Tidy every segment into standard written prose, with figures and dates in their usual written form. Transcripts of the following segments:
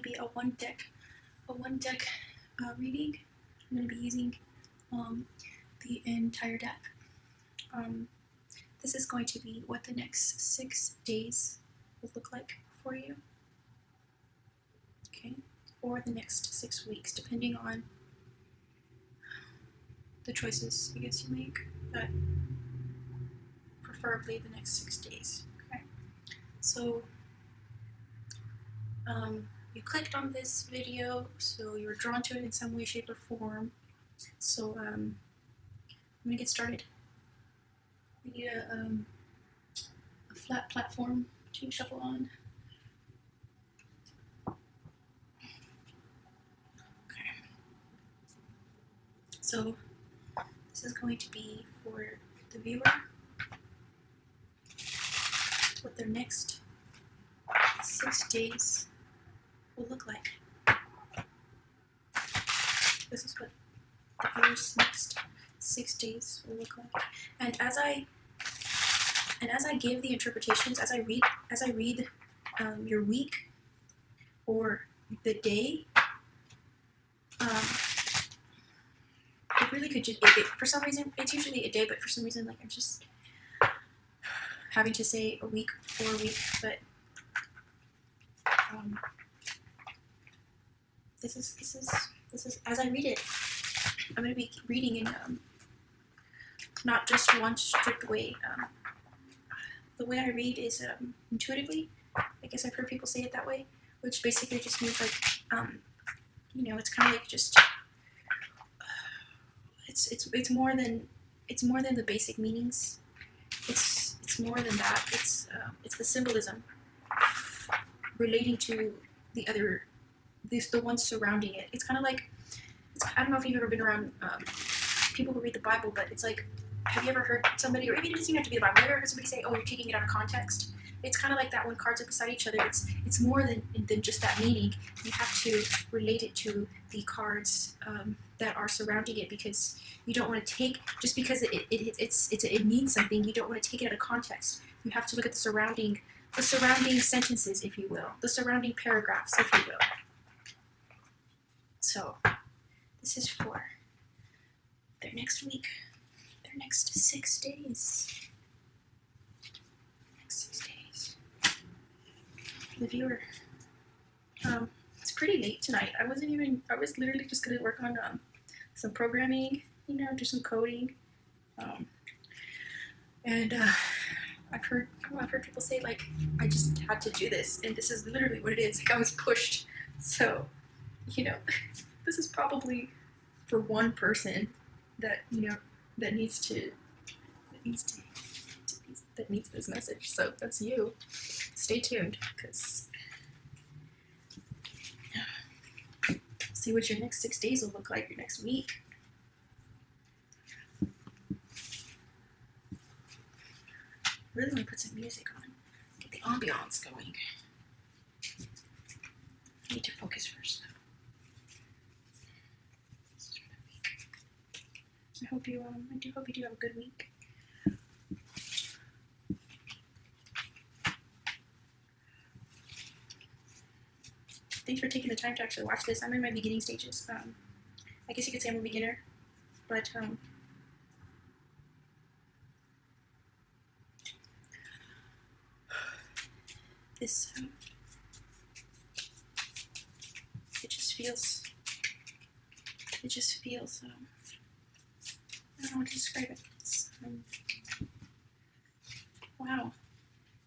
going to be a one deck reading. I'm going to be using the entire deck. This is going to be what the next 6 days will look like for you. Okay, or the next 6 weeks, depending on the choices I guess you make, but preferably the next 6 days. Okay, so you clicked on this video, so you were drawn to it in some way, shape, or form. So I'm gonna get started. We need a flat platform to shuffle on. Okay. So this is going to be for the viewer what their next 6 days will look like. This is what the viewer's next 6 days will look like. And as I give the interpretations, as I read your week or the day, it really could just, for some reason, it's usually a day, but for some reason, like, I'm just having to say a week or a week, but this is as I read it, I'm going to be reading in not just one strict way. The way I read is intuitively. I guess I've heard people say it that way, which basically just means like, you know, it's kind of like just it's more than the basic meanings. It's more than that. It's the symbolism relating to the ones surrounding it. It's kind of like, I don't know if you've ever been around people who read the Bible, but it's like, have you ever heard somebody, or even it doesn't even have to be the Bible, have you ever heard somebody say, oh, you're taking it out of context? It's kind of like that when cards are beside each other. It's more than just that meaning. You have to relate it to the cards that are surrounding it, because you don't want to take, just because it means something, you don't want to take it out of context. You have to look at the surrounding sentences, if you will, the surrounding paragraphs, if you will. So this is for their next week, their next 6 days. Next 6 days. The viewer. It's pretty late tonight. I was literally just gonna work on some programming, you know, do some coding. And I've heard people say, like, I just had to do this, and this is literally what it is. Like, I was pushed. So, you know, this is probably for one person that, you know, that needs this message. So that's you. Stay tuned, because see what your next 6 days will look like, your next week. Really want to put some music on, get the ambiance going. I need to focus first, though. This is for the week. I do hope you do have a good week. Thanks for taking the time to actually watch this. I'm in my beginning stages. I guess you could say I'm a beginner, but this it just feels I don't know how to describe it. It's, wow,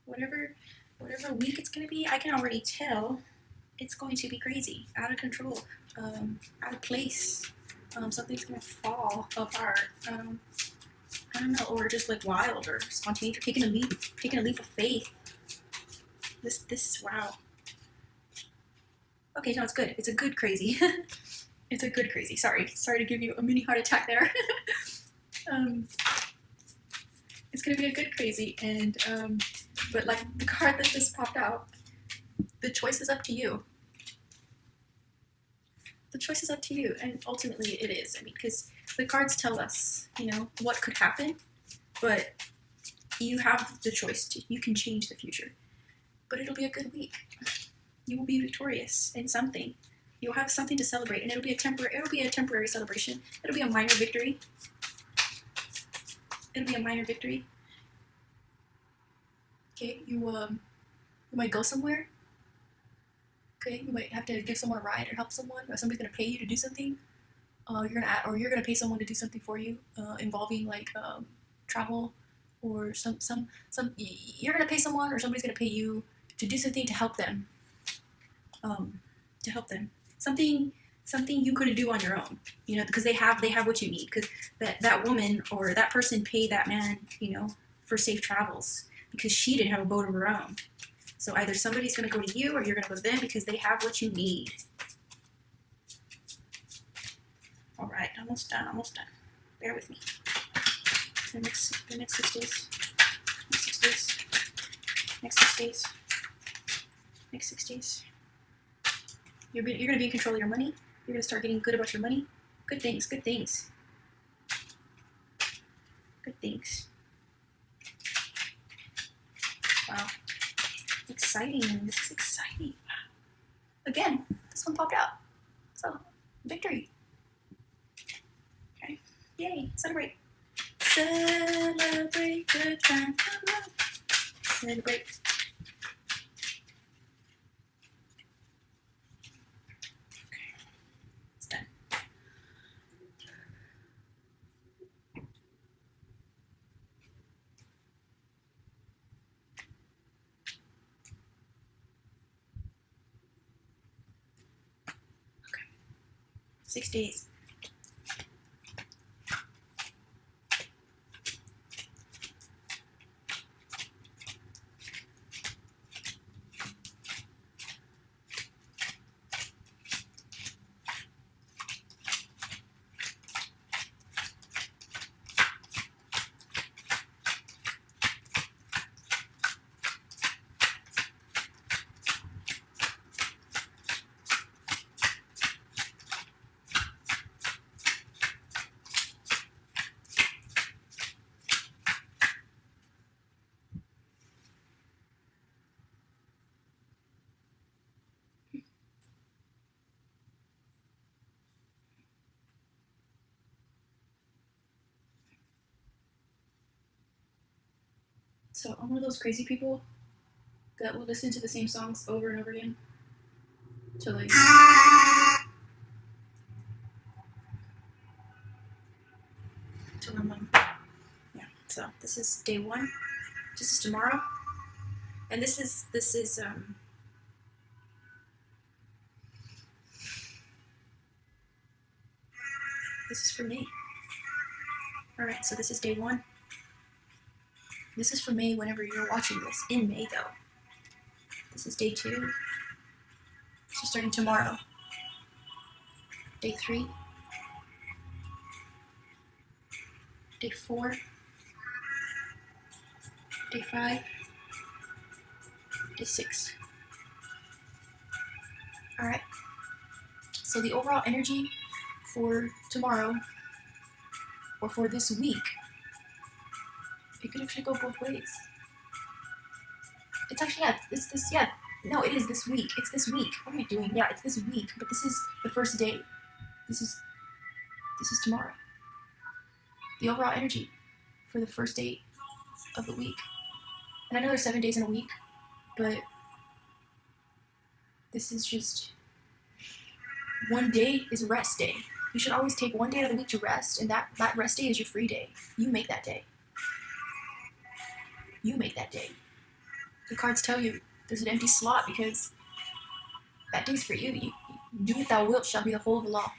whatever week it's gonna be, I can already tell it's going to be crazy, out of control, out of place. Something's gonna fall apart. I don't know, or just like wild or spontaneous, taking a leap of faith. This wow. Okay, no, it's good. It's a good crazy. It's a good crazy. Sorry to give you a mini heart attack there. It's gonna be a good crazy, and but like the card that just popped out, the choice is up to you. The choice is up to you, and ultimately it is. I mean, because the cards tell us, you know, what could happen, but you have the choice to. You can change the future, but it'll be a good week. You will be victorious in something. You'll have something to celebrate, and it'll be a temporary celebration. It'll be a minor victory. It'll be a minor victory. Okay, you might go somewhere. Okay, you might have to give someone a ride or help someone, or somebody's gonna pay you to do something. You're gonna pay someone to do something for you, involving like travel, or some. You're gonna pay someone, or somebody's gonna pay you to do something to help them. To help them. Something you couldn't do on your own, you know, because they have what you need. Because that woman or that person paid that man, you know, for safe travels because she didn't have a boat of her own. So either somebody's going to go to you or you're going to go to them because they have what you need. All right, almost done. Bear with me. The next 6 days. Next 6 days. You're going to be in control of your money. You're going to start getting good about your money. Good things. Wow. Exciting. This is exciting. Again, this one popped out. So, victory. Okay. Yay. Celebrate. Celebrate good time. Come on. Celebrate. Okay. It's done. 6 days. So I'm one of those crazy people that will listen to the same songs over and over again till like till I'm yeah. So this is day 1. This is tomorrow, and this is for me. All right. So this is day 1. This is for May whenever you're watching this. In May, though. This is day 2. So starting tomorrow. Day 3. Day 4. Day 5. Day 6. Alright. So the overall energy for tomorrow, or for this week, it could actually go both ways. It's actually, no, it is this week. It's this week. What am I doing? Yeah, it's this week, but this is the first day. This is tomorrow. The overall energy for the first day of the week. And I know there's 7 days in a week, but this is just one day is rest day. You should always take one day out of the week to rest, and that rest day is your free day. You make that day. You make that day. The cards tell you there's an empty slot because that day's for you. You do what thou wilt shall be the whole of the law.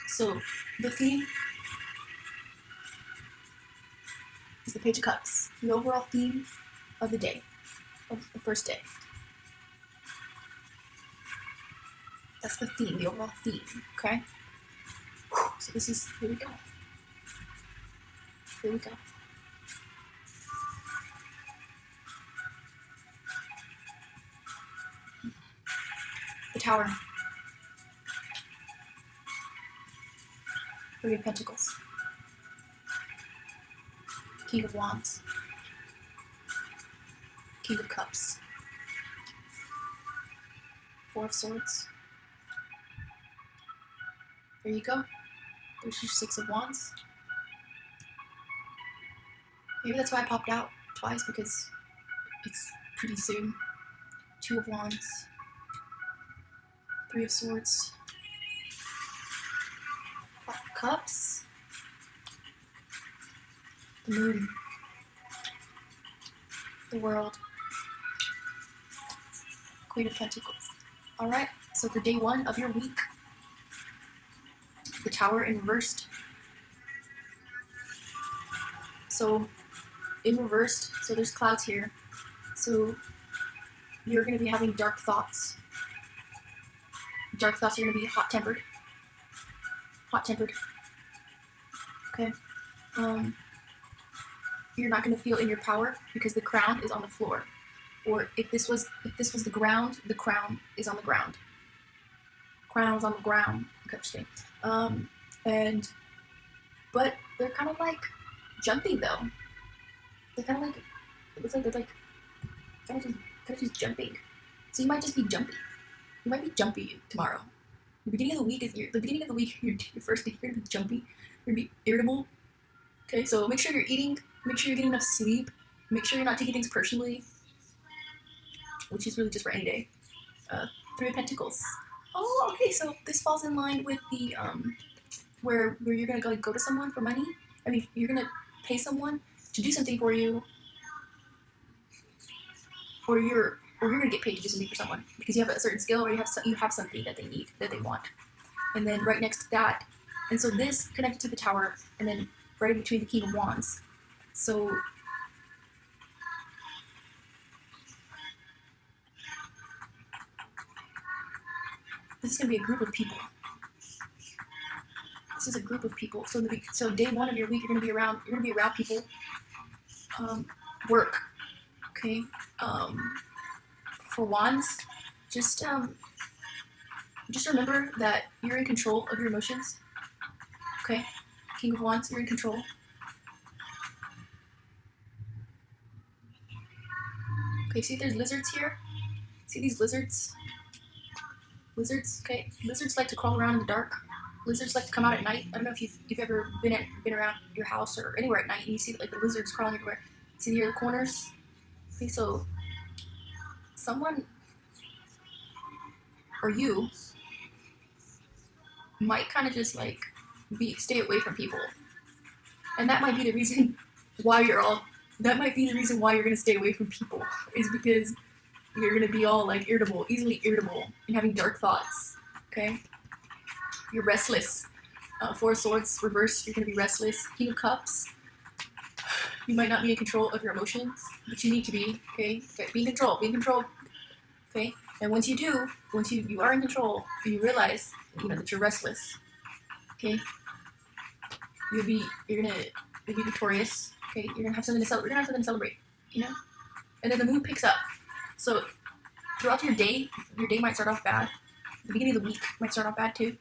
So the theme is the Page of Cups. The overall theme of the day, of the first day. That's the theme, the overall theme, okay? So this is, here we go. Here we go. The Tower. 3 of Pentacles. King of Wands. King of Cups. Four of Swords. There you go. There's your Six of Wands. Maybe that's why I popped out twice, because it's pretty soon. Two of Wands. Three of Swords. Five of Cups. The Moon. The World. Queen of Pentacles. Alright, so for day 1 of your week, the Tower in reversed. So, in reversed, so there's clouds here. So, you're going to be having dark thoughts. Dark thoughts are going to be hot-tempered. Hot-tempered. Okay. You're not going to feel in your power because the crown is on the floor. Or if this was the ground, the crown is on the ground. Crown is on the ground. Okay, just kidding. But they're kind of like jumping though. They're kind of like, it looks like they're like kind of just jumping. So you might just be jumpy. You might be jumpy tomorrow. The beginning of the week your first day, you're gonna be jumpy. You're gonna be irritable. Okay, so make sure you're eating. Make sure you're getting enough sleep. Make sure you're not taking things personally, which is really just for any day. Three of Pentacles. Oh, okay, so this falls in line with the, where you're gonna go to someone for money. I mean, you're gonna pay someone to do something for you, or you're gonna get paid to do something for someone because you have a certain skill or you have something that they need, that they want. And then right next to that, and so this connected to the Tower, and then right in between the King of Wands. So this is going to be a group of people. This is a group of people. So day 1 of your week, you're going to be around people. Work. Okay. For Wands, just remember that you're in control of your emotions. Okay. King of Wands, you're in control. Okay, see there's lizards here? See these lizards? Lizards, okay? Lizards like to crawl around in the dark. Lizards like to come out at night. I don't know if you've ever been around your house or anywhere at night and you see like the lizards crawling everywhere. See here the corners? Okay, so someone or you might kind of just like stay away from people. And that might be the reason why you're gonna stay away from people, is because you're gonna be all like easily irritable, and having dark thoughts. Okay, you're restless. Four of Swords reversed. You're gonna be restless. King of Cups. You might not be in control of your emotions, but you need to be. Okay, be in control. Be in control. Okay, and once you are in control, you realize that you're restless. Okay, you're gonna be victorious. Okay, you're gonna have something to celebrate. You're gonna have something to celebrate. And then the mood picks up. So throughout your day might start off bad. The beginning of the week might start off bad too,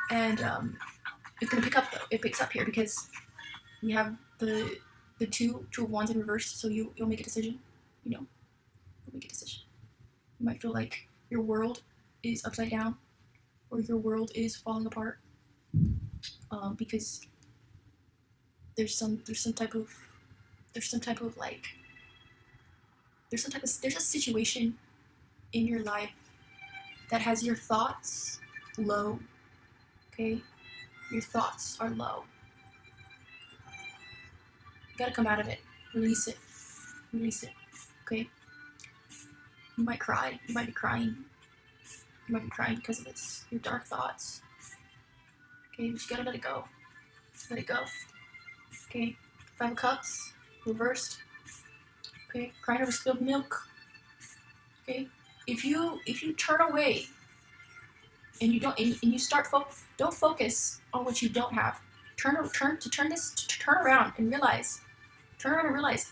and it's gonna pick up though. It picks up here because you have the two of Wands in reverse. So you'll make a decision. You'll make a decision. You might feel like your world is upside down, or your world is falling apart, because there's a situation in your life that has your thoughts low. Okay, your thoughts are low. You gotta come out of it. Release it. Okay. You might cry. You might be crying. You might be crying because of this. Your dark thoughts. Okay, but you gotta let it go. Let it go. Okay. Five of Cups reversed. Okay, crying over spilled milk. Okay, if you turn away and you don't focus on what you don't have. Turn around and realize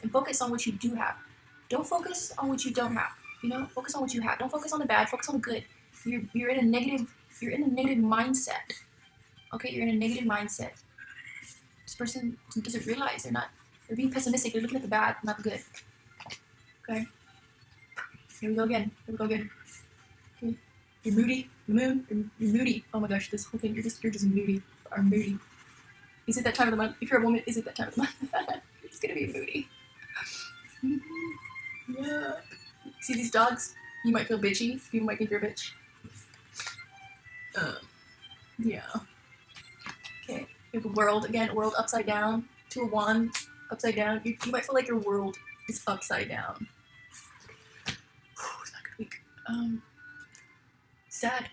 and focus on what you do have. Don't focus on what you don't have. Focus on what you have. Don't focus on the bad. Focus on the good. You're in a negative mindset. Okay, you're in a negative mindset. This person doesn't realize they're being pessimistic. They're looking at the bad, not the good. Okay. Here we go again. Okay. You're moody. The moon. You're moody. Oh my gosh, this whole thing. You're just moody. Or moody. Is it that time of the month? If you're a woman, is it that time of the month? It's gonna be moody. Yeah. See these dogs? You might feel bitchy. People might think you're a bitch. Yeah. Okay. You have a world again. World upside down. 2 of Wands upside down. You might feel like your world is upside down. It's not a good week. Sad.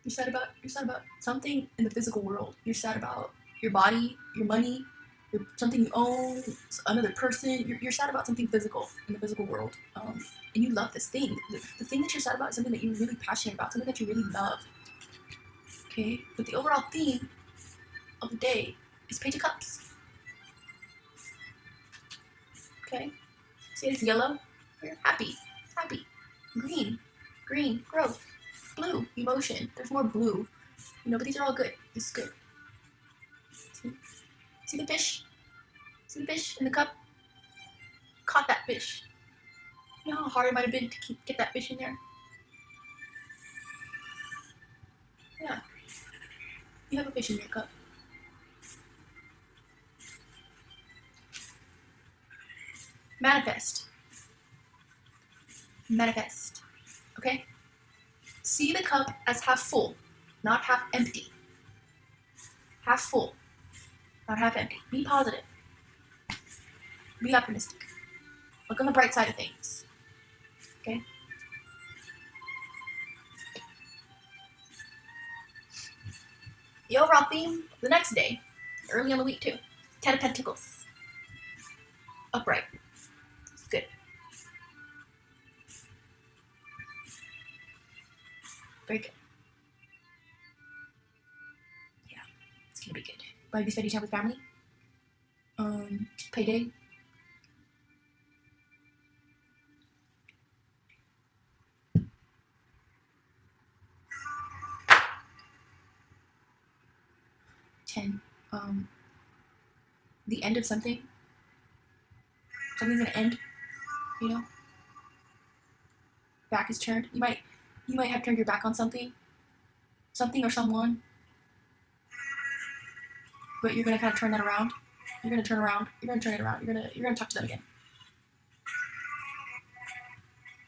You're sad about something in the physical world. You're sad about your body, your money, something you own, another person. You're sad about something physical in the physical world. And you love this thing. The thing that you're sad about is something that you're really passionate about, something that you really love. Okay? But the overall theme of the day is Page of Cups. Okay? See, it's yellow. You're happy. Green, growth. Blue, emotion. There's more blue. But these are all good. This is good. See the fish? See the fish in the cup? Caught that fish. You know how hard it might have been to get that fish in there? Yeah. You have a fish in your cup. Manifest. Okay? See the cup as half full, not half empty. Half full, not half empty. Be positive. Be optimistic. Look on the bright side of things. Okay? The overall theme the next day, early on the week too. 10 of Pentacles. Upright. It's good. Very good. Yeah, it's gonna be good. Probably be spending time with family. Payday. The end of something. Something's gonna end. Back is turned. You might have turned your back on something or someone, but you're gonna kind of turn that around. You're gonna turn around. You're gonna turn it around. You're gonna talk to them again.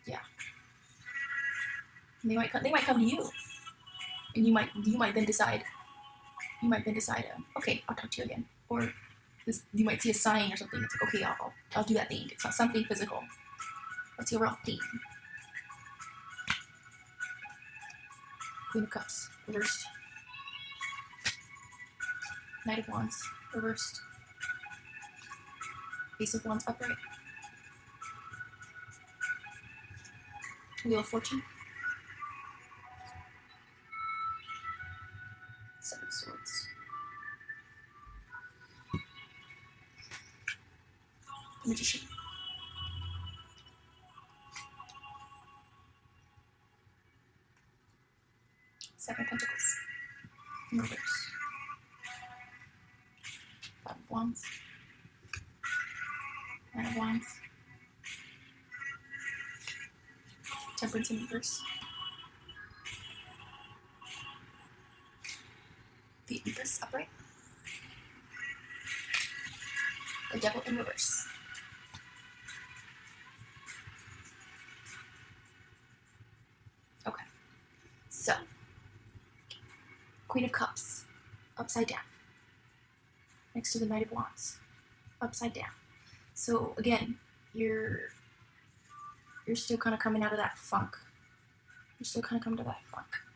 Yeah. And they might come to you, and you might then decide. Okay, I'll talk to you again. Or you might see a sign or something. It's like, okay, I'll do that thing. It's not something physical. That's the overall theme. Queen of Cups, reversed. Knight of Wands, reversed. Ace of Wands, upright. Wheel of Fortune. Seven of Swords. Magician. Seven of Pentacles. In reverse. Five of Wands. Nine of Wands. Temperance in reverse. The Empress upright. The Devil in reverse. Okay. So, Queen of Cups, upside down. Next to the Knight of Wands, upside down. So again, you're still kind of coming out of that funk.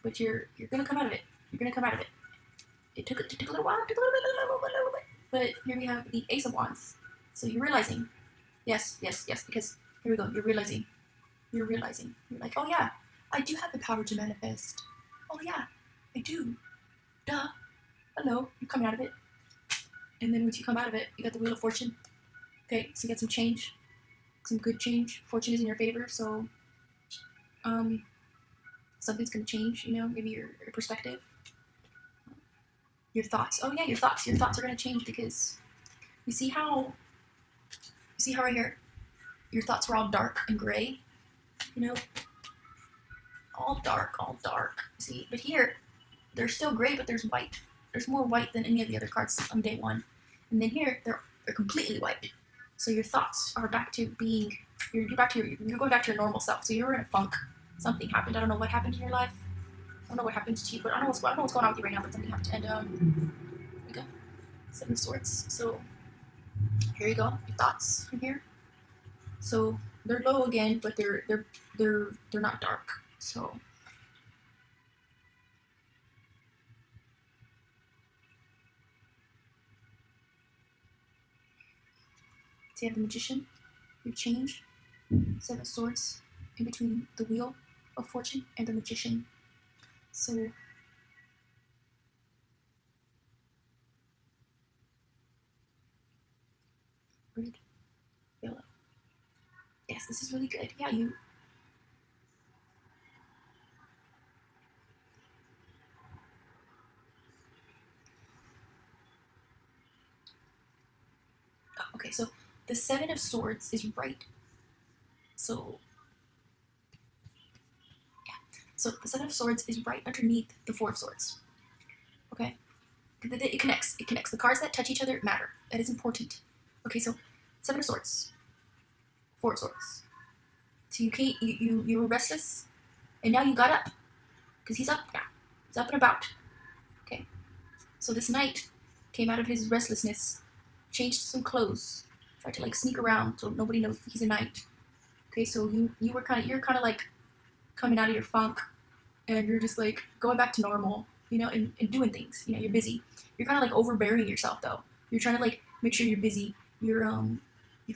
But you're gonna come out of it. It took a little while, but here we have the Ace of Wands. So you're realizing, yes, because here we go. You're realizing. You're like, oh yeah, I do have the power to manifest. Oh yeah, I do. Duh. Hello, you're coming out of it. And then once you come out of it, you got the Wheel of Fortune. Okay, so you got some change. Some good change. Fortune is in your favor, so something's gonna change, maybe your perspective. Your thoughts. Oh yeah, your thoughts. Your thoughts are gonna change because you see how right here, your thoughts were all dark and gray, all dark, see? But here, they're still gray, but there's white. There's more white than any of the other cards on day one. And then here, they're completely white. So your thoughts are back to being, you're going back to your normal self. So you're in a funk. Something happened. I don't know what happened in your life. I don't know what happened to you, but I don't know what's going on with you right now, but something happened. And here we go. 7 of Swords. So here you go. Your thoughts from here. So they're low again, but they're not dark. So you have the Magician, you change, 7 of Swords in between the Wheel of Fortune and the Magician. So red, yellow. Yes, this is really good. Yeah, you. Oh, okay, so the 7 of Swords is right. So So the 7 of Swords is right underneath the 4 of Swords. Okay? It connects. It connects. The cards that touch each other matter. That is important. Okay, so 7 of Swords. 4 of Swords. So you were restless, and now you got up. Because he's up now. He's up and about. Okay? So this knight came out of his restlessness, changed some clothes, tried to like sneak around so nobody knows he's a knight. Okay, so you're kind of like coming out of your funk, and you're just like going back to normal, you know, and doing things. You know, you're busy. You're kind of like overbearing yourself though. You're trying to like make sure you're busy. You're kind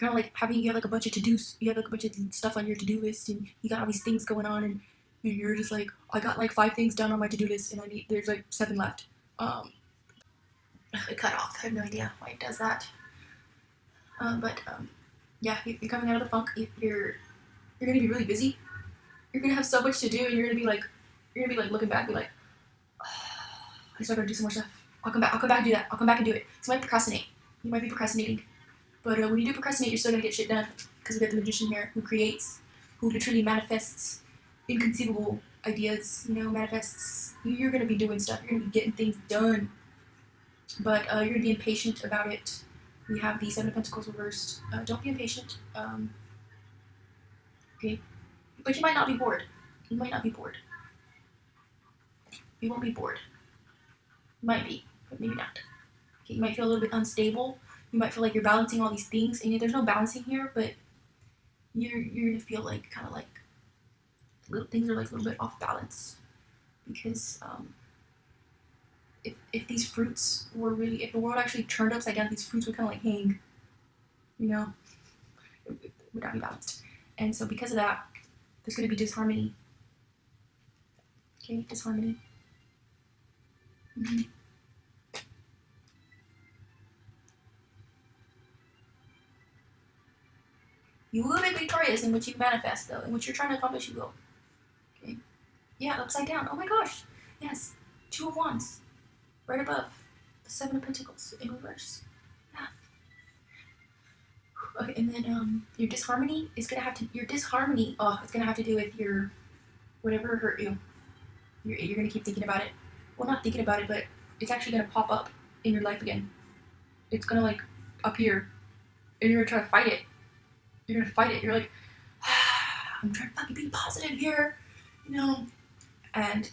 of like you have like a bunch of to-dos. You have like a bunch of stuff on your to-do list, and you got all these things going on, and you're just like, I got like 5 things done on my to-do list, and there's like 7 left. It cut off. I have no idea why it does that. Yeah, you're coming out of the funk. You're gonna be really busy. You're gonna have so much to do, and you're gonna be like looking back, be like, oh, I still gotta do some more stuff. I'll come back and do that. I'll come back and do it. So you might procrastinate. You might be procrastinating, but when you do procrastinate, you're still gonna get shit done because we got the Magician here, who creates, who literally manifests inconceivable ideas. You know, manifests. You're gonna be doing stuff. You're gonna be getting things done, but you're gonna be impatient about it. We have the 7 of Pentacles reversed. Don't be impatient. Okay. But you might not be bored. You might not be bored. You won't be bored. You might be, but maybe not. Okay, you might feel a little bit unstable. You might feel like you're balancing all these things, and there's no balancing here, but you're gonna feel like kind of like little things are like a little bit off balance, because if these fruits were really, if the world actually turned upside down, these fruits would kind of like hang, you know, it would not be balanced. And so because of that, there's going to be disharmony. Okay, disharmony. Mm-hmm. You will be victorious in what you manifest, though. In what you're trying to accomplish, you will. Okay. Yeah, upside down. Oh my gosh. Yes. 2 of Wands. Right above the 7 of Pentacles in reverse. Yeah. Okay, and then your disharmony is gonna have to. Your disharmony. Oh, it's gonna have to do with your whatever hurt you. You're gonna keep thinking about it. Well, not thinking about it, but it's actually gonna pop up in your life again. It's gonna like appear, and you're gonna try to fight it. You're gonna fight it. You're like, I'm trying to fucking be positive here, you know. And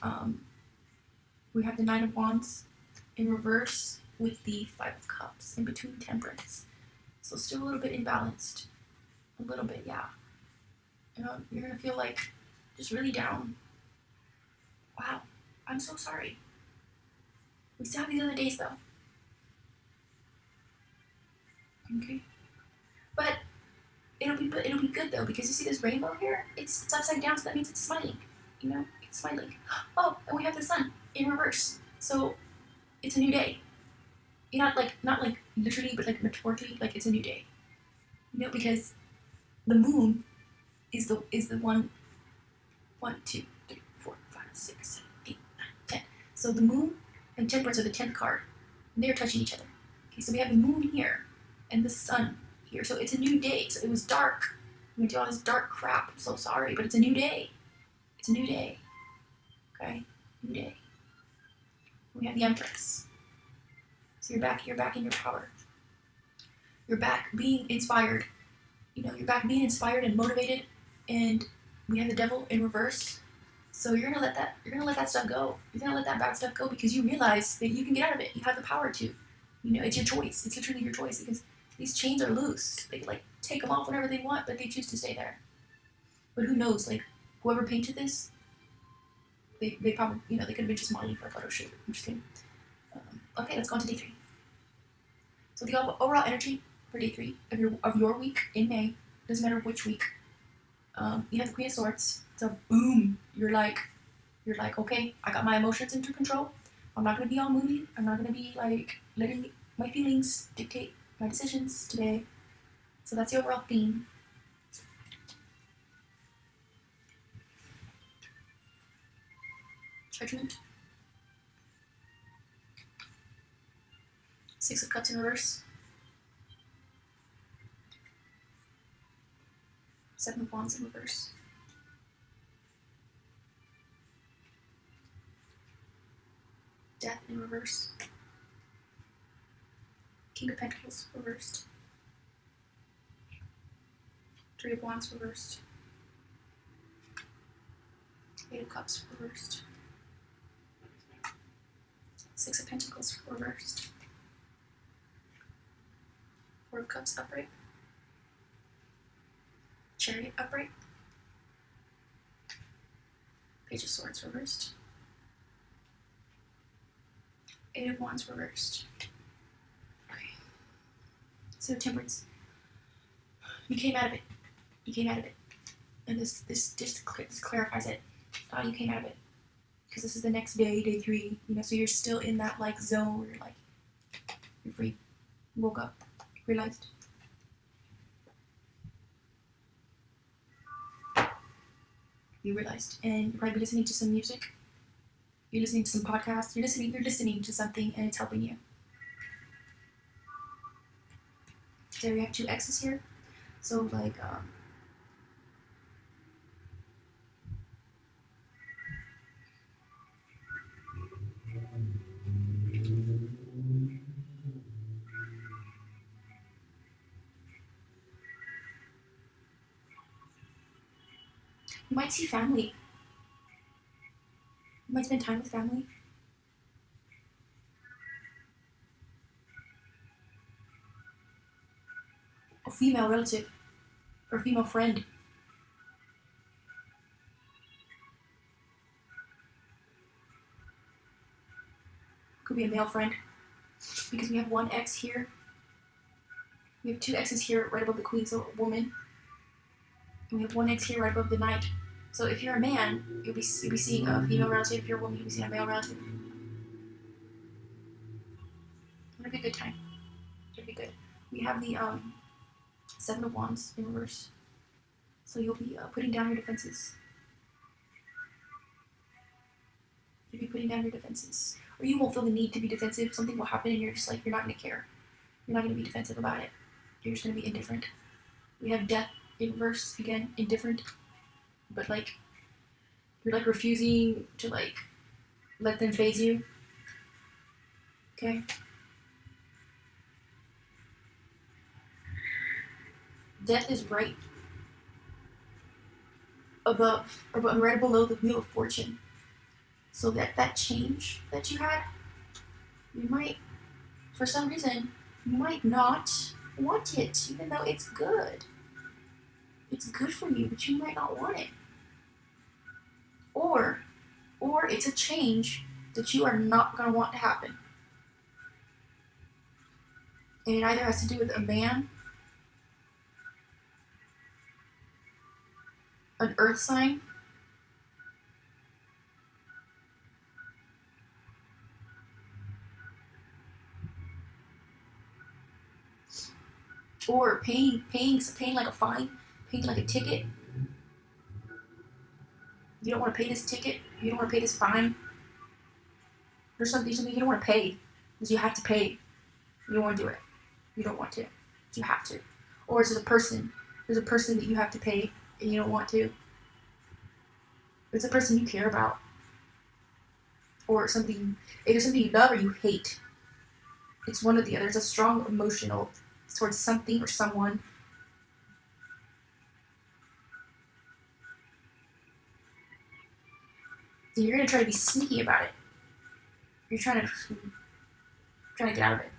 we have the 9 of Wands in reverse with the 5 of Cups in between Temperance. So still a little bit imbalanced. A little bit, yeah. You know, you're gonna feel like just really down. Wow, I'm so sorry. We still have these other days though. Okay. But it'll be good though, because you see this rainbow here? It's upside down, so that means it's smiling. You know, it's smiling. Oh, and we have the sun in reverse. So it's a new day. Not like literally, but like metaphorically, like it's a new day. You know, because the moon is the 1, 2, 3, 4, 5, 6, 7, 8, 9, 10. So the moon and Temperance are the 10th card, and they're touching each other. Okay, so we have the moon here and the sun here. So it's a new day. So it was dark. We went through all this dark crap. I'm so sorry, but it's a new day. It's a new day. We have the Empress. So you're back in your power. You're back being inspired. You're back being inspired and motivated. And we have the Devil in reverse. So you're gonna let that stuff go. You're gonna let that bad stuff go because you realize that you can get out of it. You have the power to. It's your choice. It's literally your choice because these chains are loose. They can take them off whenever they want, but they choose to stay there. But who knows? Whoever painted this, they probably they could have been just modeling for a photo shoot. I'm just kidding. Okay, let's go on to day 3. So the overall energy for day 3 of your week in May, doesn't matter which week. You have the Queen of Swords. So boom, you're like, okay, I got my emotions under control. I'm not gonna be all moody. I'm not gonna be letting my feelings dictate my decisions today. So that's the overall theme. Judgment. 6 of Cups in reverse. 7 of Wands in reverse. Death in reverse. King of Pentacles reversed. 3 of Wands reversed. 8 of Cups reversed. 6 of Pentacles reversed. 4 of Cups upright. Chariot upright. Page of Swords reversed. 8 of Wands reversed. Okay. So Temperance. You came out of it. You came out of it. And this just clarifies it. You came out of it. Because this is the next day, day 3. So you're still in that zone where you're free. You woke up. Realized. You realized. And you're probably listening to some music. You're listening to some podcasts. You're listening to something and it's helping you. There we have 2 X's here. So you might see family. You might spend time with family. A female relative or a female friend. Could be a male friend. Because we have 1 X here. We have 2 X's here right above the Queen, so a woman. And we have 1 X here right above the Knight. So if you're a man, you'll be seeing a female relative. If you're a woman, you'll be seeing a male relative. It'll be a good time. It'll be good. We have the 7 of Wands in reverse. So you'll be putting down your defenses. You'll be putting down your defenses. Or you won't feel the need to be defensive. Something will happen and you're just you're not going to care. You're not going to be defensive about it. You're just going to be indifferent. We have Death in reverse. Again, indifferent. But you're refusing to let them phase you. Okay? Death is right above, or right below the Wheel of Fortune. So that change that you had, you might, for some reason, you might not want it, even though it's good. It's good for you, but you might not want it. Or it's a change that you are not going to want to happen. And it either has to do with a man, an earth sign, or paying like a fine, paying like a ticket. You don't want to pay this ticket. You don't want to pay this fine. There's something you don't want to pay because you have to pay. You don't want to do it. You don't want to. You have to. Or it's a person. There's a person that you have to pay and you don't want to. It's a person you care about. or something, either something you love or you hate. It's one or the other. It's a strong emotional towards something or someone. And you're going to try to be sneaky about it. You're trying to get out of it.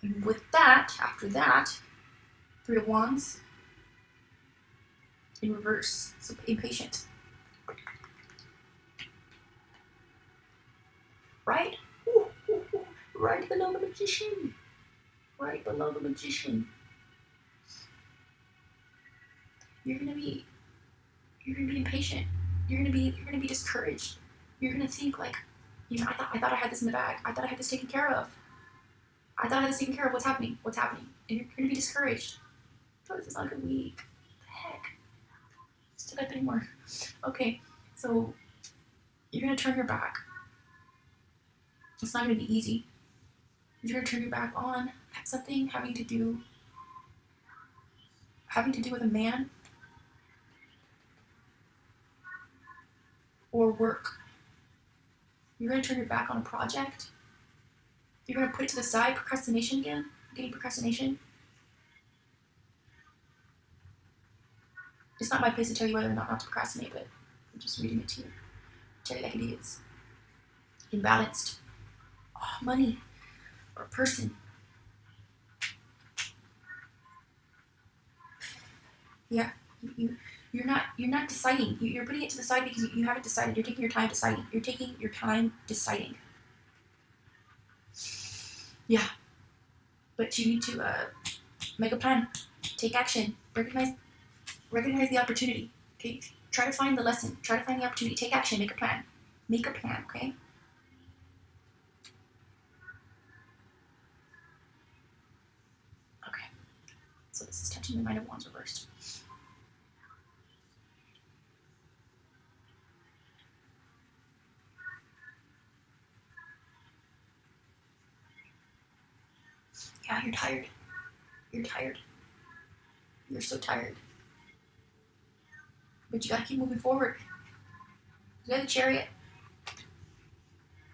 And with that, after that, Three of Wands in reverse. So impatient. Right? Ooh, ooh, ooh. Right below the Magician. Right below the Magician. You're gonna be impatient. You're gonna be discouraged. You're gonna think like, you know, I thought I had this in the bag. I thought I had this taken care of. I thought I had this taken care of. What's happening? What's happening? And you're gonna be discouraged. Oh, this is not a good week. What the heck? Still got 3 more. Okay, so you're gonna turn your back. It's not gonna be easy. You're gonna turn your back on something having to do with a man or work. You're gonna turn your back on a project. You're gonna put it to the side. Procrastination again. Getting procrastination. It's not my place to tell you whether or not to procrastinate, but I'm just reading it to you. Tell you like it is. Imbalanced. Oh, money or person. Yeah, you're not deciding. You're putting it to the side because you haven't decided. You're taking your time deciding. You're taking your time deciding. Yeah, but you need to make a plan, take action, recognize the opportunity. Okay, try to find the lesson. Try to find the opportunity. Take action. Make a plan. Make a plan. Okay. Okay. So this is touching the Nine of Wands reversed. Yeah, you're tired. You're tired. You're so tired. But you gotta keep moving forward. You got the Chariot.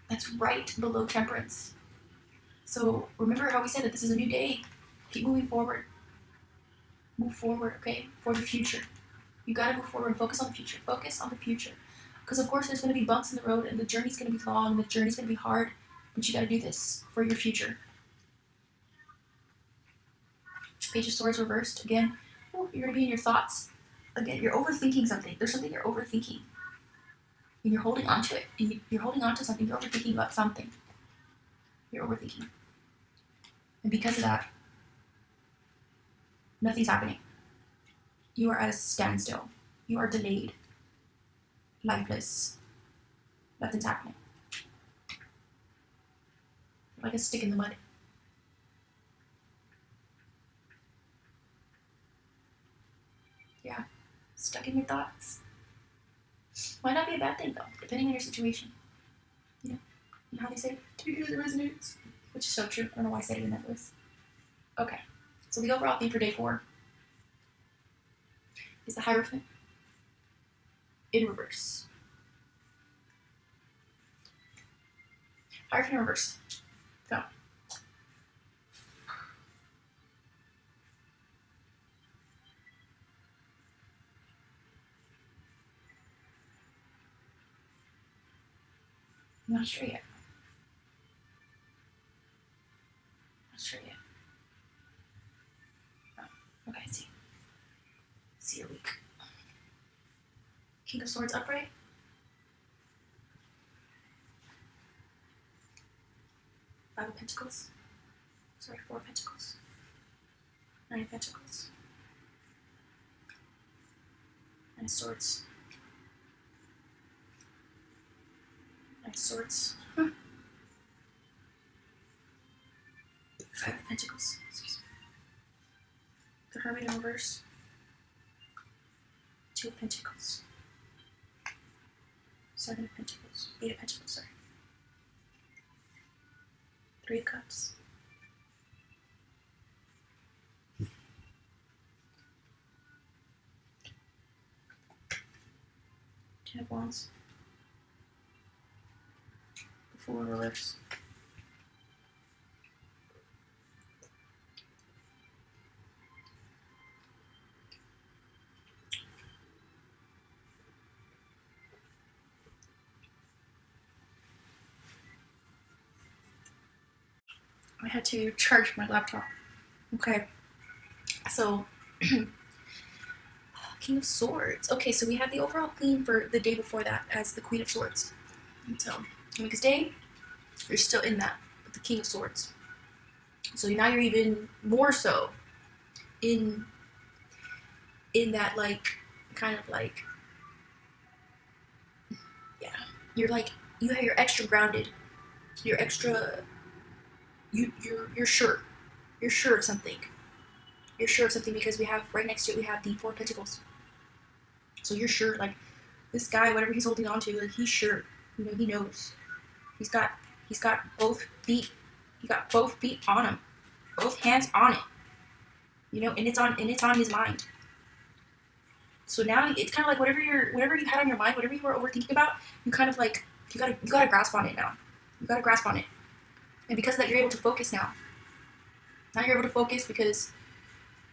That's right below Temperance. So remember how we said that this is a new day. Keep moving forward. Move forward, okay? For the future. You gotta move forward and focus on the future. Focus on the future. Because of course there's gonna be bumps in the road and the journey's gonna be long and the journey's gonna be hard, but you gotta do this for your future. Page of Swords reversed again. Oh, you're gonna be in your thoughts. Again, you're overthinking something. There's something you're overthinking. And you're holding on to it. And you're holding on to something. You're overthinking about something. You're overthinking. And because of that, nothing's happening. You are at a standstill. You are delayed. Lifeless. Nothing's happening. Like a stick in the mud. Yeah. Stuck in your thoughts. Might not be a bad thing though, depending on your situation. You know? And how they say, to be good it resonates. Which is so true. I don't know why I said it in that voice. Okay. So the overall theme for day 4 is the Hierophant in reverse. Hierophant in reverse. So. I'm not sure yet. Not sure yet. Oh, okay, let's see. Let's see your week. King of Swords upright. Five of Pentacles. Sorry, 4 of Pentacles. 9 of Pentacles. 9 of Swords. 9 of Swords. 5 of Pentacles. Excuse me. The Hermit in reverse. 2 of Pentacles. 7 of Pentacles. 8 of Pentacles, sorry. 3 of Cups. 10 of Wands. Fool in reverse. I had to charge my laptop. Okay. So, King of Swords. Okay, so we had the overall theme for the day before that as the Queen of Swords. And so, the next day, you're still in that with the King of Swords. So now you're even more so in that, like, kind of like, yeah, you're like, you're extra grounded. You're extra, you're sure. You're sure of something. You're sure of something because we have, right next to it, we have the Four of Pentacles. So you're sure, like, this guy, whatever he's holding on to, like, he's sure. You know, he knows. He's got both feet. He got both feet on him. Both hands on it. You know, and it's on his mind. So now it's kind of like whatever you had on your mind, whatever you were overthinking about, you kind of like, you gotta grasp on it now. You gotta grasp on it. And because of that, you're able to focus now. Now you're able to focus because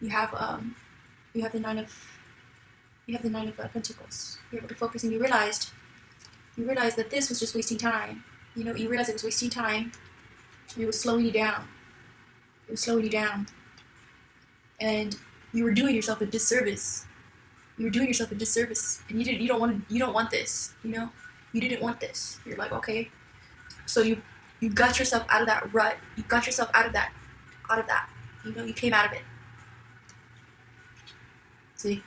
you have the Nine of Pentacles. You're able to focus, and you realized that this was just wasting time. You know, you realized it was wasting time. It was slowing you down. It was slowing you down. And you were doing yourself a disservice. You were doing yourself a disservice, and you don't want this. You know, you didn't want this. You're like, okay, so you got yourself out of that rut. You got yourself out of that. You know, you came out of it. See,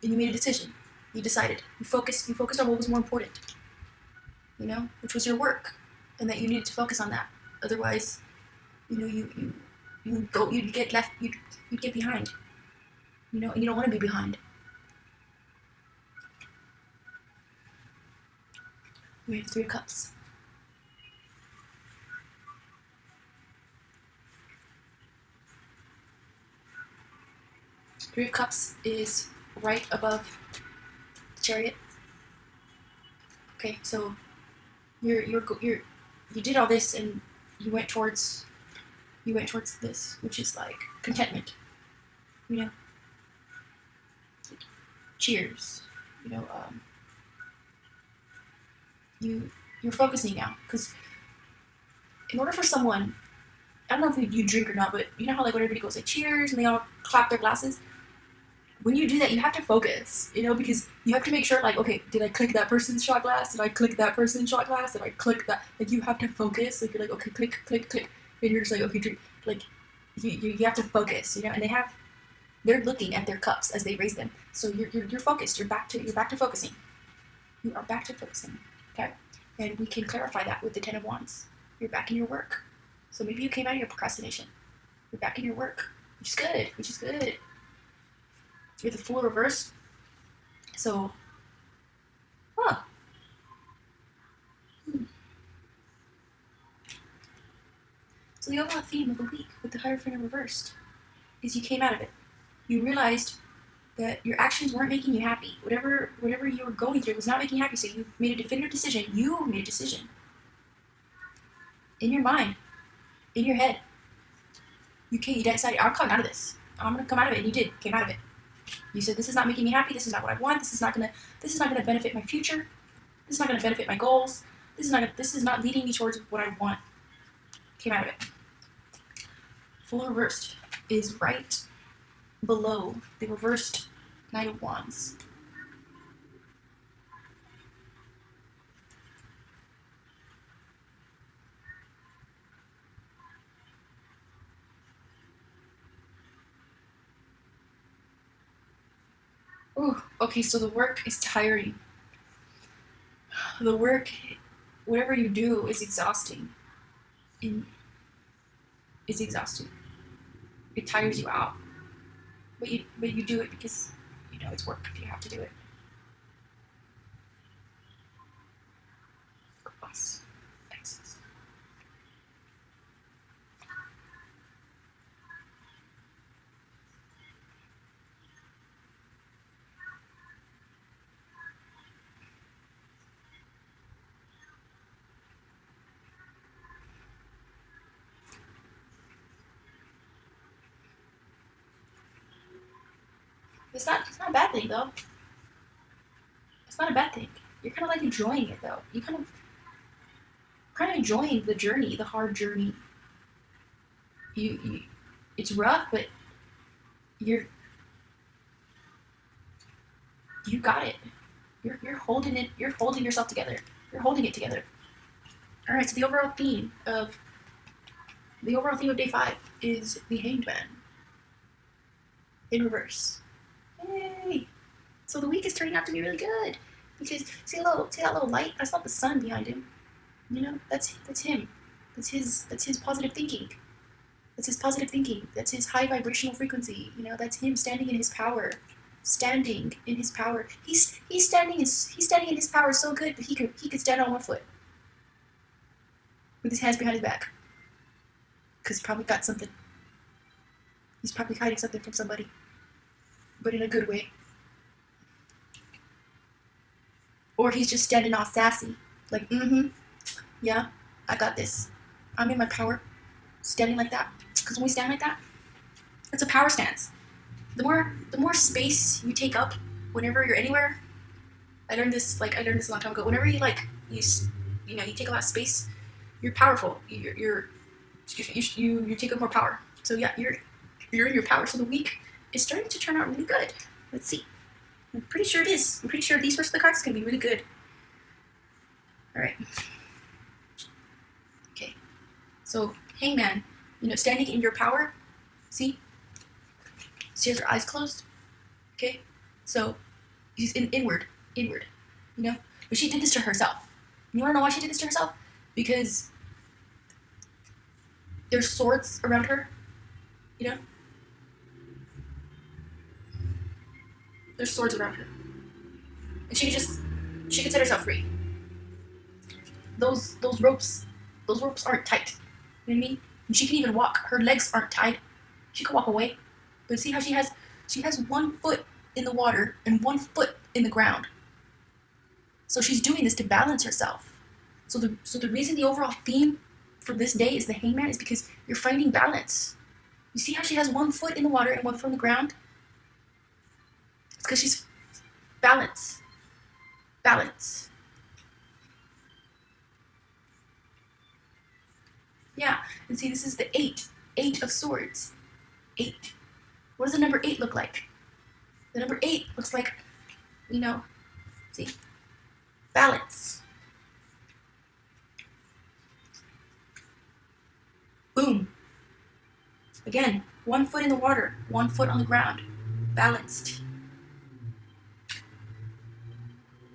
and you made a decision. You decided. You focused on what was more important. You know, which was your work, and that you needed to focus on that. Otherwise, you know, you'd get behind. You know, and you don't want to be behind. We have Three of Cups. Three of Cups is right above the Chariot. Okay, so you did all this, and you went towards this, which is like contentment. You know, like, cheers. You know, you're focusing now, because in order for someone, I don't know if you drink or not, but you know how like when everybody goes like cheers and they all clap their glasses. When you do that, you have to focus, you know, because you have to make sure, like, okay, did I click that person's shot glass? Did I click that person's shot glass? Did I click that? Like, you have to focus. Like, you're like, okay, click, click, click, and you're just like, okay, drink. Like, you have to focus, you know. And they're looking at their cups as they raise them. So you're focused. You're back to focusing. You are back to focusing. Okay, and we can clarify that with the Ten of Wands. You're back in your work. So maybe you came out of your procrastination. You're back in your work, which is good. Which is good. With the Fool reversed. So, So the overall theme of the week with the Hierophant reversed is you came out of it. You realized that your actions weren't making you happy. Whatever you were going through was not making you happy. So you made a definitive decision. You made a decision in your mind, in your head. You decided, I'm coming out of this. I'm gonna come out of it, and you did. Came out of it. You said, this is not making me happy. This is not what I want. This is not gonna benefit my future. This is not gonna benefit my goals. This is not leading me towards what I want. Came out of it. Full reversed is right below the reversed Knight of Wands. Ooh, okay, so the work is tiring. The work, whatever you do, is exhausting. It's exhausting. It tires you out. But you do it because, you know, it's work. You have to do it. Cross. Texas. It's not a bad thing though. It's not a bad thing. You're kind of like enjoying it though. You kind of enjoying the journey, the hard journey. You it's rough, but you got it. You're holding it. You're holding yourself together. You're holding it together. All right. So the overall theme of day 5 is the Hanged Man in reverse. Yay! So the week is turning out to be really good because see that little light? That's not the sun behind him. You know, that's him. That's his positive thinking. That's his positive thinking. That's his high vibrational frequency. You know, that's him standing in his power. Standing in his power. He's standing in his power so good that he could stand on one foot with his hands behind his back. Because he probably got something. He's probably hiding something from somebody, but in a good way. Or he's just standing all sassy, like, yeah, I got this. I'm in my power, standing like that. Because when we stand like that, it's a power stance. The more space you take up whenever you're anywhere. I learned this a long time ago. Whenever you take a lot of space, you're powerful. You take up more power. So yeah, you're in your power. So the week is starting to turn out really good. Let's see. I'm pretty sure it is. I'm pretty sure these first of the cards is gonna be really good. All right. Okay. So Hangman, standing in your power. See? She has her eyes closed. Okay? So she's inward. But she did this to herself. You wanna know why she did this to herself? Because there's swords around her. There's swords around her. And she could set herself free. Those ropes aren't tight. You know what I mean? And she can even walk. Her legs aren't tied. She can walk away. But see how she has 1 foot in the water and 1 foot in the ground. So she's doing this to balance herself. So the reason the overall theme for this day is the Hangman is because you're finding balance. You see how she has 1 foot in the water and 1 foot on the ground? It's because she's balance. Yeah, and see, this is the 8 of swords. 8. What does the number 8 look like? The number 8 looks like, see, balance. Boom. Again, 1 foot in the water, 1 foot on the ground. Balanced.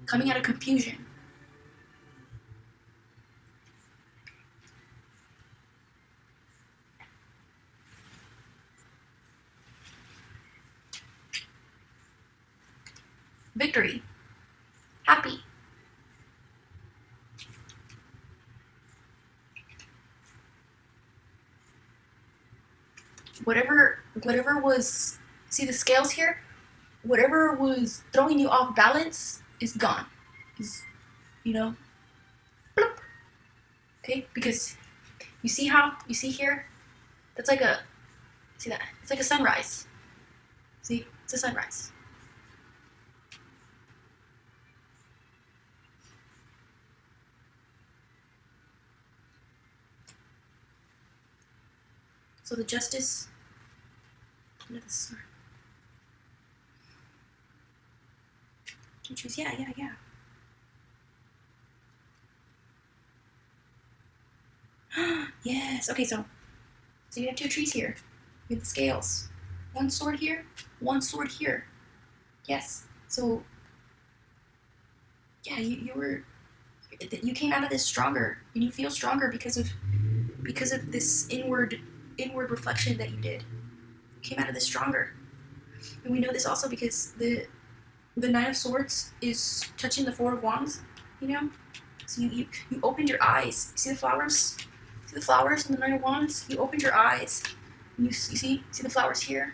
Coming out of confusion. Victory. Happy. Whatever was, see the scales here? Whatever was throwing you off balance is gone. Bloop. Okay, because you see here? That's like see that? It's like a sunrise. See, it's a sunrise. So the justice, look at this. Can choose? Yeah. Yes. Okay, so you have 2 trees here with the scales. 1 sword here, 1 sword here. Yes. So yeah, you came out of this stronger, and you feel stronger because of this inward reflection that you did. You came out of this stronger. And we know this also because the 9 of Swords is touching the 4 of Wands, So you opened your eyes. See the flowers? See the flowers in the 9 of Wands? You opened your eyes. You see the flowers here?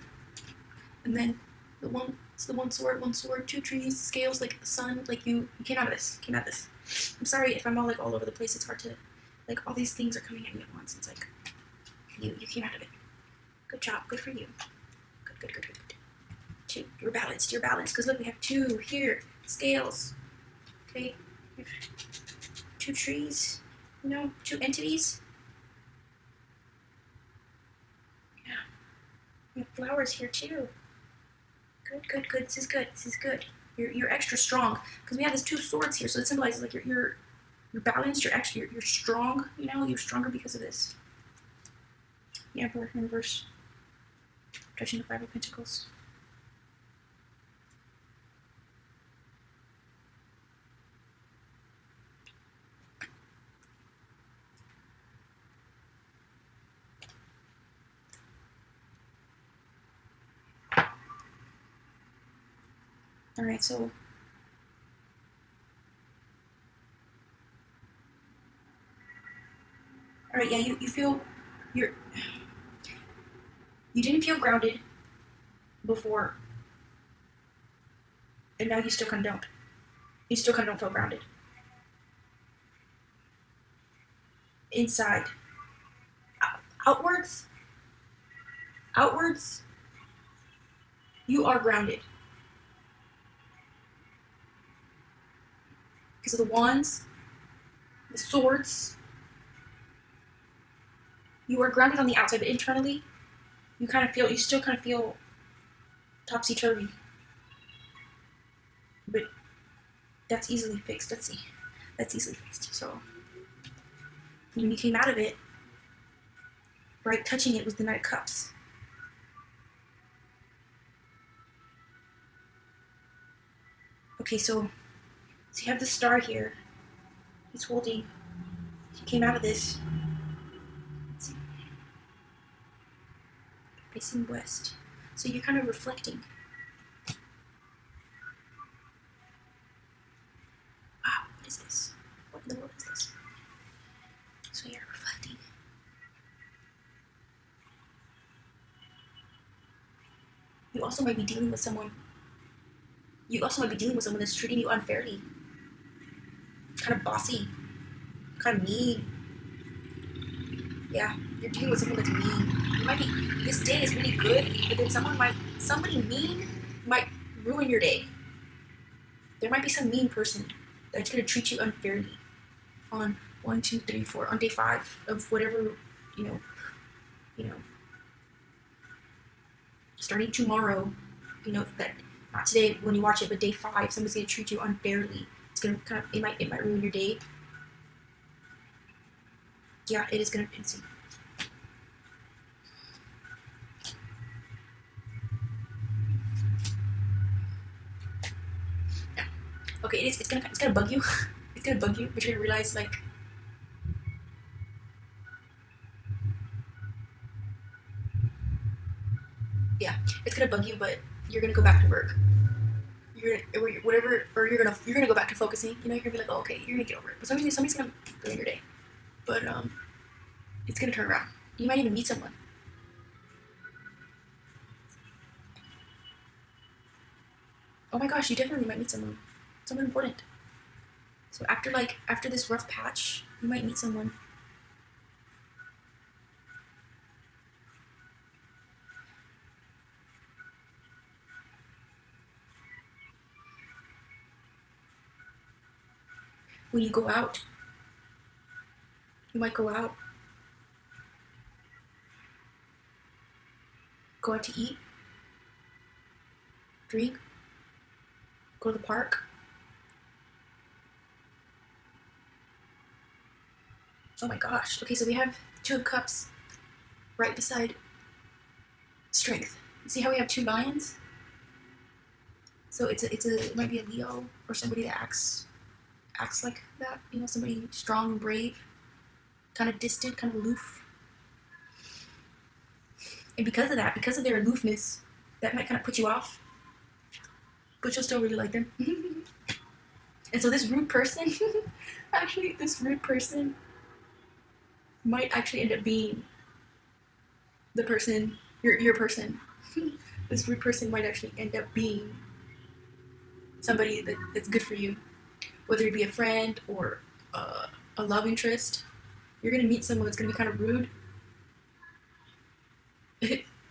And then it's the 1 sword, 2 trees, scales, like the sun, like you came out of this. I'm sorry if I'm all over the place. It's hard to, all these things are coming at me at once. It's like, you came out of it. Good job. Good for you. Good. 2. You're balanced. You're balanced. Because look, we have 2 here. Scales. Okay. 2 trees. You know, 2 entities. Yeah. We have flowers here too. Good, good, good. This is good. This is good. You're extra strong because we have these 2 swords here, so it symbolizes like you're balanced. You're strong. You know, you're stronger because of this. The Emperor in reverse, touching the 5 of Pentacles. All right, so all right, yeah, you feel you didn't feel grounded before, and now you still kind of don't. You still kind of don't feel grounded. Inside, outwards, you are grounded because of the wands, the swords. You are grounded on the outside, but internally, you still kind of feel topsy-turvy. But that's easily fixed. Let's see. That's easily fixed. So when you came out of it, right, touching it was the Knight of Cups. Okay, so you have the star here. He's holding. He came out of this. Let's see. Facing west. So you're kind of reflecting. Wow, what is this? What in the world is this? So you're reflecting. You also might be dealing with someone. That's treating you unfairly. Kind of bossy. Kind of mean. Yeah, you're dealing with someone that's mean. This day is really good, but then somebody mean might ruin your day. There might be some mean person that's going to treat you unfairly on 1, 2, 3, 4, on day 5 of whatever, you know, starting tomorrow, that not today when you watch it, but day 5, somebody's going to treat you unfairly. It's going to it might ruin your day. Yeah, it is going to pinch you. Yeah. Okay, it's gonna bug you. It's gonna bug you, but you're gonna realize like yeah, it's gonna bug you, but you're gonna go back to work. You're gonna go back to focusing. You're gonna be like, oh, okay, you're gonna get over it. But somebody's gonna ruin your day. But it's gonna turn around. You might even meet someone. Oh my gosh, you definitely might meet someone important. So after this rough patch, you might meet someone. When you go out, you might go out to eat, drink, go to the park. Oh my gosh. Okay, so we have 2 of Cups right beside Strength. See how we have 2 lions? So it might be a Leo or somebody that acts like that. Somebody strong and brave, kind of distant, kind of aloof. And because of their aloofness, that might kind of put you off, but you'll still really like them. And so this rude person, might actually end up being the person, your person. This rude person might actually end up being somebody that's good for you, whether it be a friend or a love interest. You're gonna meet someone that's gonna be kind of rude,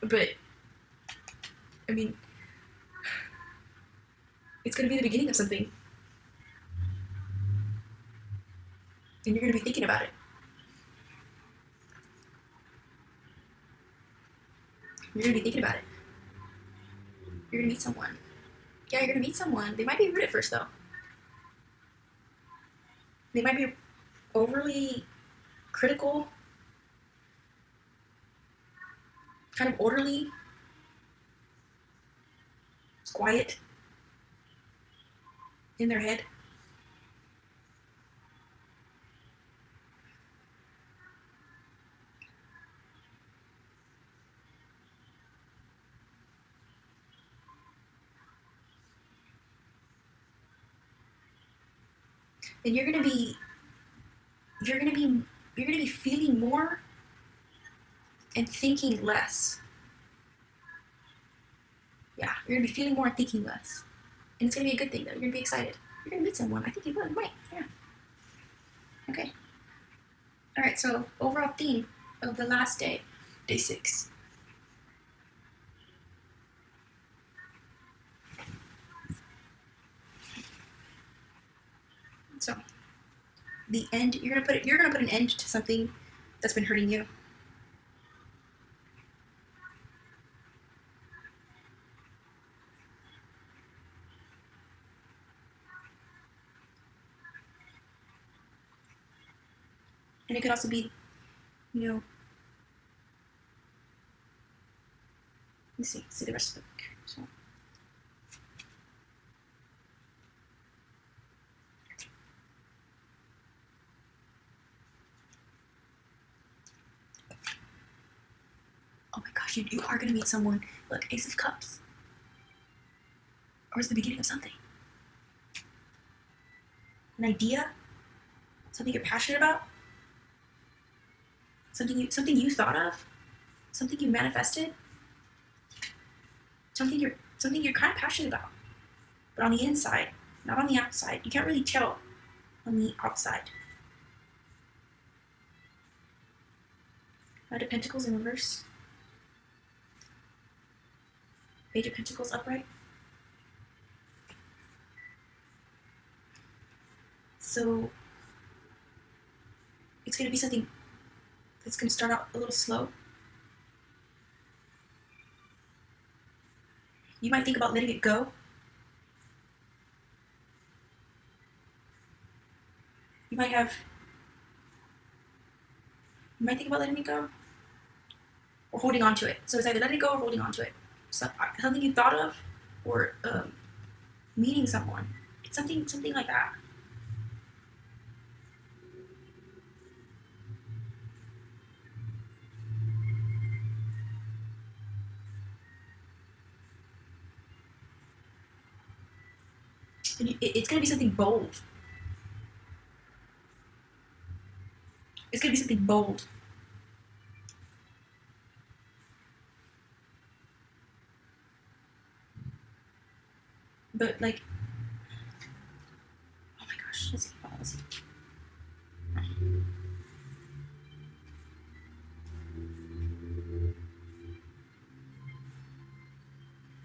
but I mean, It's going to be the beginning of something. And you're going to be thinking about it. You're going to be thinking about it. You're going to meet someone. Yeah, you're going to meet someone. They might be rude at first, though. They might be overly critical, kind of orderly, quiet in their head. And you're gonna be feeling more and thinking less. Yeah, you're gonna be feeling more and thinking less. And it's gonna be a good thing though. You're gonna be excited. You're gonna meet someone. I think you will. You might. Yeah. Okay. Alright, so overall theme of the last day, day 6. So the end, you're gonna put an end to something that's been hurting you. And it could also be, let me see the rest of the book. So oh my gosh, you are gonna meet someone. Look, Ace of Cups. Or it's the beginning of something. An idea, something you're passionate about, something you thought of, something you manifested, something you're kind of passionate about, but on the inside, not on the outside. You can't really tell on the outside. Knight of Pentacles in reverse. Page of Pentacles upright. So it's going to be something that's going to start out a little slow. You might think about letting it go. You might think about letting it go or holding on to it. So it's either letting it go or holding on to it. Something you thought of, or meeting someone. It's something like that. And it's going to be something bold. It's going to be something bold. But like, oh my gosh, let's see.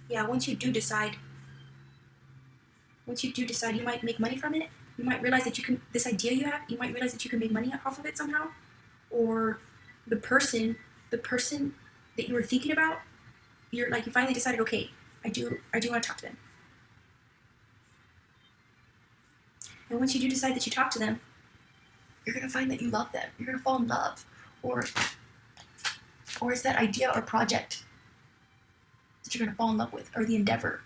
Yeah, once you do decide, you might make money from it. You might realize that this idea you have, you might realize that you can make money off of it somehow. Or the person that you were thinking about, you finally decided, okay, I do want to talk to them. And once you do decide that you talk to them, you're going to find that you love them. You're going to fall in love. Or it's that idea or project that you're going to fall in love with, or the endeavor.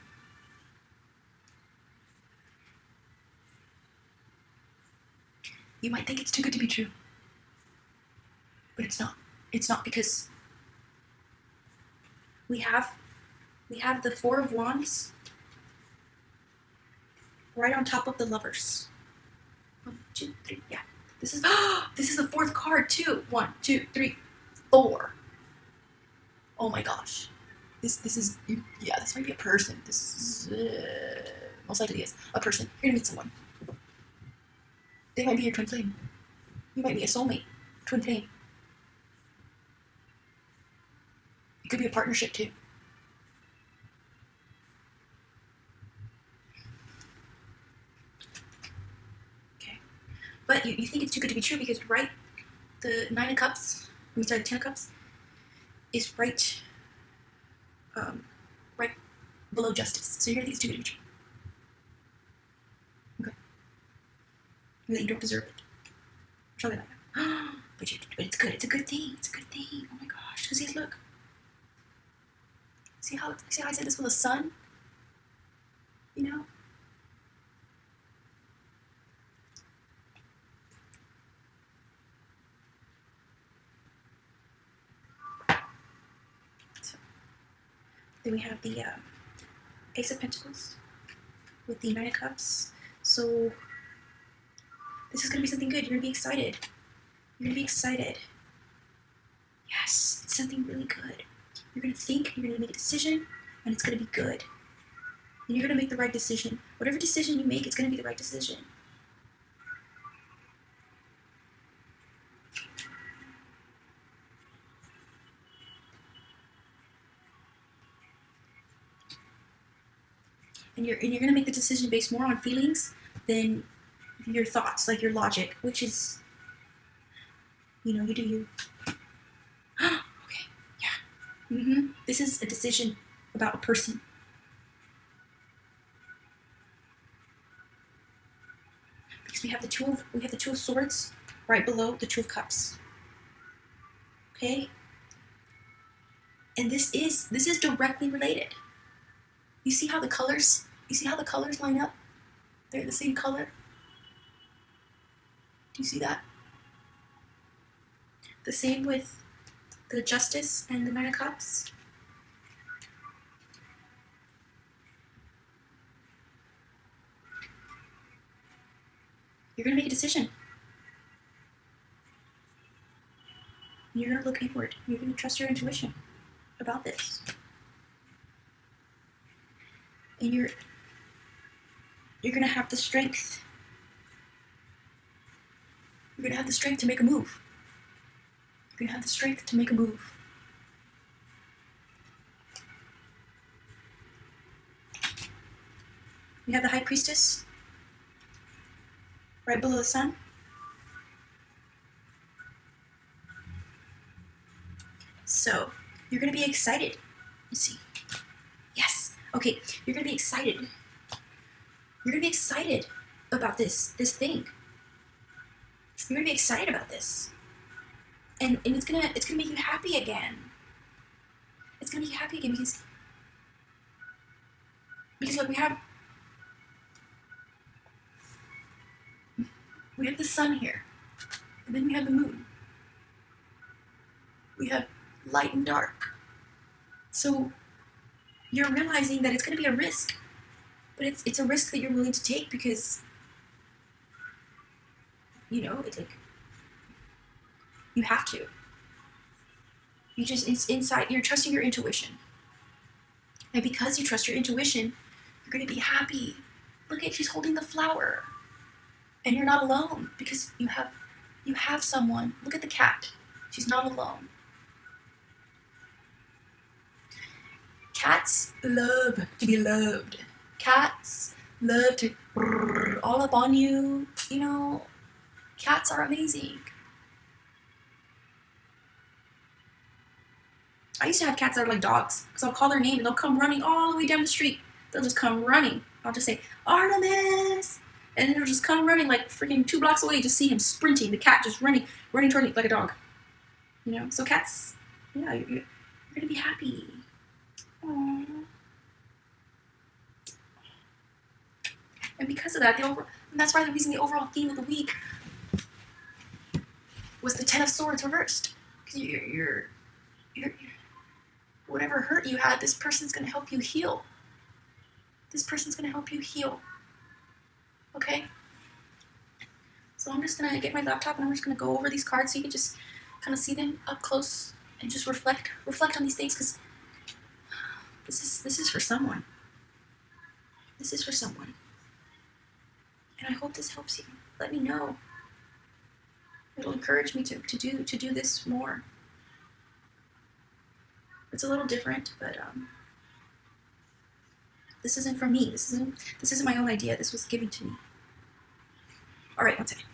You might think it's too good to be true. But it's not. It's not, because we have the Four of Wands right on top of the Lovers. 1, 2, 3, yeah. This is the 4th card too. 1, 2, 3, 4. Oh my gosh. This is, yeah, this might be a person. This is, most likely is a person. You're gonna meet someone. They might be your twin flame. You might be a soulmate, twin flame. It could be a partnership too. But you think it's too good to be true because right, the Nine of Cups, the Ten of Cups, is right, right below Justice. So you're gonna think it's too good to be true. Okay. That you don't deserve it. Something like that. But it's good. It's a good thing. It's a good thing. Oh my gosh. Because look. See how I said this with a sun? You know? So, then we have the Ace of Pentacles with the Nine of Cups. So this is going to be something good. You're going to be excited. You're going to be excited. Yes, it's something really good. You're going to think, you're going to make a decision, and it's going to be good. And you're going to make the right decision. Whatever decision you make, it's going to be the right decision. And you're going to make the decision based more on feelings than your thoughts, like your logic, which is, you do you. Okay, yeah. This is a decision about a person. Because we have the Two of Swords right below the Two of Cups. Okay? And this is directly related. You see how the colors line up? They're the same color. Do you see that? The same with the Justice and the Nine of Cups. You're going to make a decision. You're going to look inward. You're going to trust your intuition about this. And you're going to have the strength. You're going to have the strength to make a move. You're going to have the strength to make a move. You have the High Priestess right below the Sun. So, you're going to be excited. You see. Yes. Okay, you're going to be excited. You're going to be excited about this thing. You're going to be excited about this. And it's going to make you happy again. It's going to make you happy again because look, we have the sun here. And then we have the moon. We have light and dark. So you're realizing that it's going to be a risk, but it's a risk that you're willing to take because, it's like, you have to. You just, it's inside, you're trusting your intuition. And because you trust your intuition, you're going to be happy. Look at, she's holding the flower. And you're not alone because you have someone. Look at the cat. She's not alone. Cats love to be loved. Cats love to all up on you. Cats are amazing. I used to have cats that are like dogs because I'll call their name and they'll come running all the way down the street. They'll just come running. I'll just say, Artemis! And they'll just come running like freaking 2 blocks away. Just see him sprinting. The cat just running toward me like a dog. So cats, yeah, you're going to be happy. Aww. And because of that, and that's why the reason the overall theme of the week was the Ten of Swords reversed. Because you're whatever hurt you had, this person's going to help you heal. This person's going to help you heal. Okay? So I'm just going to get my laptop and I'm just going to go over these cards so you can just kind of see them up close and just reflect on these things because this is for someone. This is for someone. And I hope this helps you. Let me know. It'll encourage me to do this more. It's a little different, but this isn't from me. This isn't my own idea. This was given to me. All right, one second.